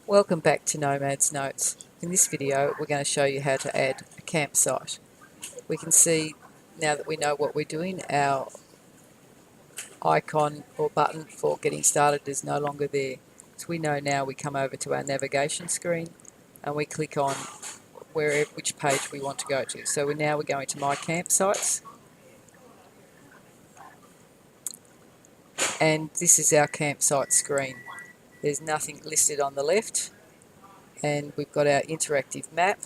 Welcome back to Nomads Notes. In this video we're going to show you how to add a campsite. We can see, now that we know what we're doing, our icon or button for getting started is no longer there. So we know now, we come over to our navigation screen and we click on which page we want to go to. So we're going to My Campsites, and this is our campsite screen. There's nothing listed on the left, and we've got our interactive map,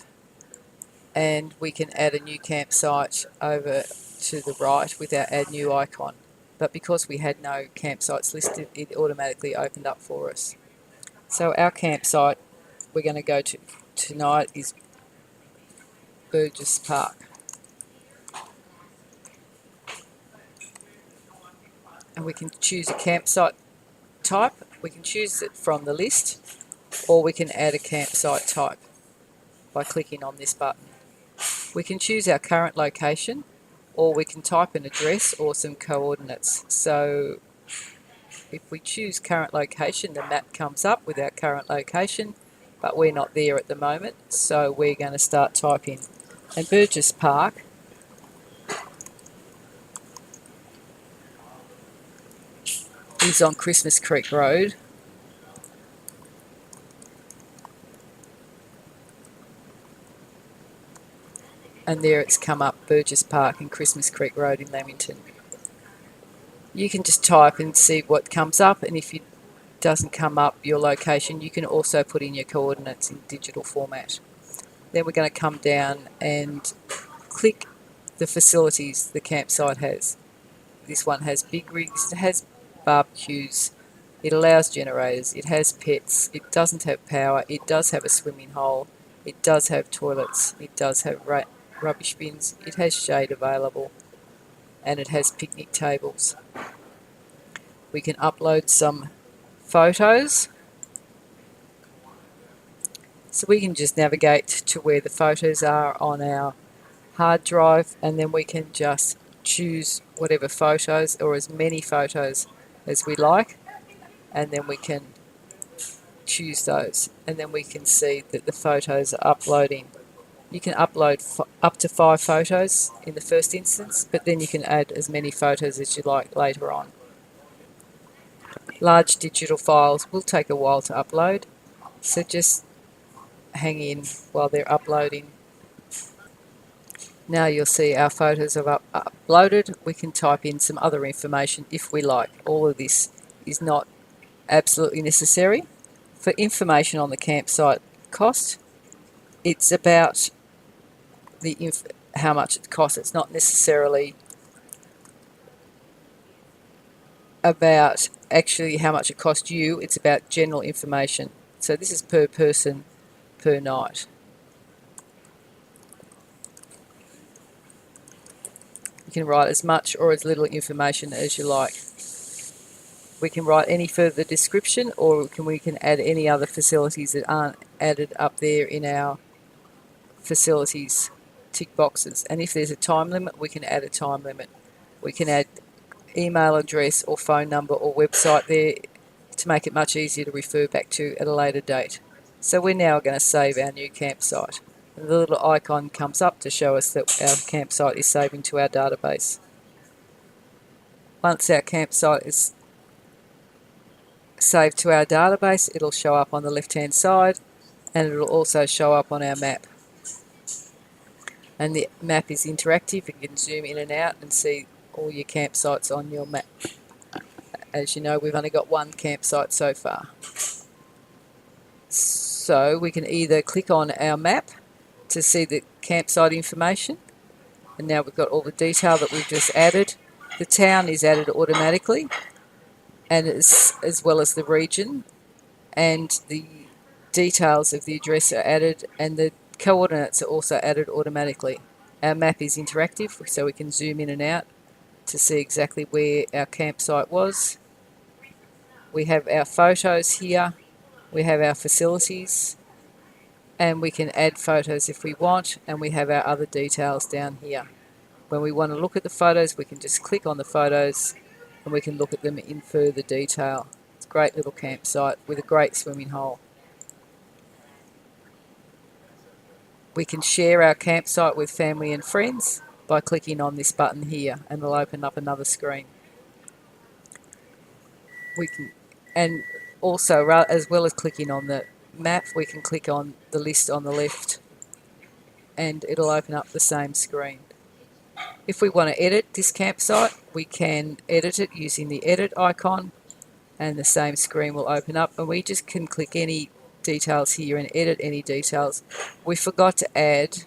and we can add a new campsite over to the right with our add new icon. But because we had no campsites listed, it automatically opened up for us. So our campsite we're going to go to tonight is Burgess Park. And we can choose a campsite type. We can choose it from the list, or we can add a campsite type by clicking on this button. We can choose our current location, or we can type an address or some coordinates. So if we choose current location, the map comes up with our current location, but we're not there at the moment, so we're going to start typing. And Burgess Park is on Christmas Creek Road, and there it's come up, Burgess Park and Christmas Creek Road in Lamington. You can just type and see what comes up, and if it doesn't come up your location, you can also put in your coordinates in digital format. Then we're going to come down and click the facilities the campsite has. This one has big rigs, it has barbecues, it allows generators, it has pets, it doesn't have power, it does have a swimming hole, it does have toilets, it does have rubbish bins, it has shade available, and it has picnic tables. We can upload some photos. So we can just navigate to where the photos are on our hard drive, and then we can just choose whatever photos, or as many photos as we like, and then we can choose those, and then we can see that the photos are uploading. You can upload up to 5 photos in the first instance, but then you can add as many photos as you like later on. Large digital files will take a while to upload, so just hang in while they're uploading. Now you'll see our photos have uploaded. We can type in some other information if we like. All of this is not absolutely necessary. For information on the campsite cost, it's about how much it costs. It's not necessarily about actually how much it costs you. It's about general information. So this is per person per night. You can write as much or as little information as you like. We can write any further description, or we can add any other facilities that aren't added up there in our facilities tick boxes. And if there's a time limit, we can add a time limit. We can add email address or phone number or website there to make it much easier to refer back to at a later date. So we're now going to save our new campsite. And the little icon comes up to show us that our campsite is saving to our database. Once our campsite is saved to our database, it'll show up on the left hand side, and it'll also show up on our map. And the map is interactive. You can zoom in and out and see all your campsites on your map. As you know, we've only got one campsite so far. So we can either click on our map to see the campsite information, and now we've got all the detail that we've just added. The town is added automatically, and as well as the region, and the details of the address are added, and the coordinates are also added automatically. Our map is interactive, so we can zoom in and out to see exactly where our campsite was. We have our photos here, we have our facilities, and we can add photos if we want, and we have our other details down here. When we want to look at the photos, we can just click on the photos and we can look at them in further detail. It's a great little campsite with a great swimming hole. We can share our campsite with family and friends by clicking on this button here, and it'll open up another screen. We can, and also, as well as clicking on the map, we can click on the list on the left, and it'll open up the same screen. If we want to edit this campsite, we can edit it using the edit icon, and the same screen will open up, and we just can click any details here and edit any details. We forgot to add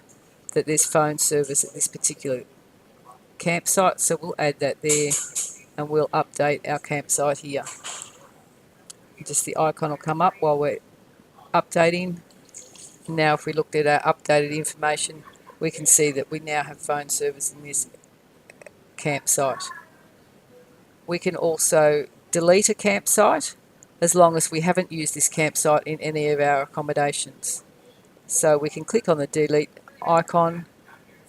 that there's phone service at this particular campsite, so we'll add that there, and we'll update our campsite here. Just the icon will come up while we're updating. Now if we looked at our updated information, we can see that we now have phone service in this campsite. We can also delete a campsite as long as we haven't used this campsite in any of our accommodations. So we can click on the delete icon,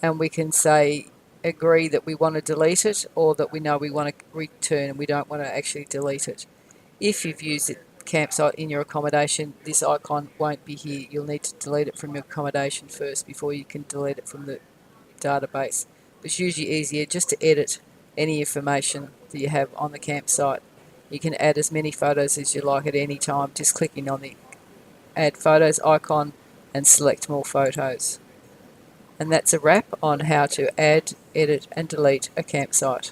and we can say agree that we want to delete it, or that we know we want to return and we don't want to actually delete it. If you've used the campsite in your accommodation, this icon won't be here. You'll need to delete it from your accommodation first before you can delete it from the database. It's usually easier just to edit any information that you have on the campsite. You can add as many photos as you like at any time, just clicking on the add photos icon and select more photos. And that's a wrap on how to add, edit and delete a campsite.